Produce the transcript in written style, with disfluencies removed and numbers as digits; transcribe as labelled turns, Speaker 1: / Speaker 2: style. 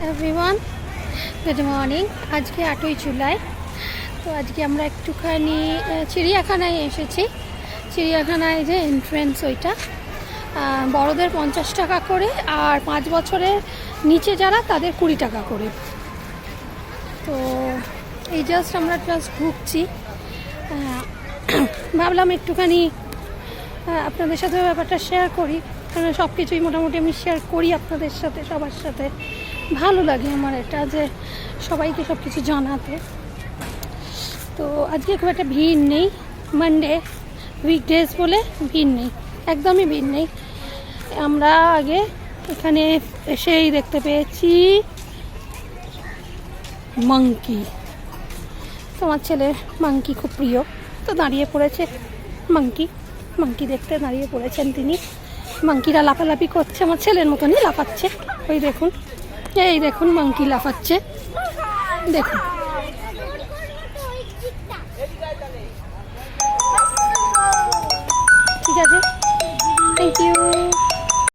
Speaker 1: Everyone, good morning. আজকে 8ই জুলাই। তো আজকে আমরা একটুখানি চিড়িয়াখানায় এসেছি। চিড়িয়াখানায় যে এন্ট্রেন্স ওইটা বড়দের 50 টাকা করে, আর 5 বছরের নিচে যারা তাদের 20 টাকা করে। তো এই আমরা ঢুকছি। ভাবলাম একটুখানি আপনাদের সাথে ব্যাপারটা শেয়ার করি, কারণ সব কিছুই মোটামুটি আমি শেয়ার করি আপনাদের সাথে, সবার সাথে। ভালো লাগে আমার এটা, যে সবাইকে সব কিছু জানাতে। তো আজকে খুব একটা ভিড় নেই, মানডে উইকডেজ বলে ভিড় নেই, একদমই ভিড় নেই। আমরা আগে এখানে এসেই দেখতে পেয়েছি মাংকি। তোমার ছেলের মাংকি খুব প্রিয়, তো দাঁড়িয়ে পড়েছে মাংকি দেখতে দাঁড়িয়ে পড়েছেন তিনি। মাংকিরা লাফালাফি করছে, আমার ছেলের মতনই লাফাচ্ছে। এই দেখুন মাংকি লাফাচ্ছে, দেখুন। ঠিক আছে।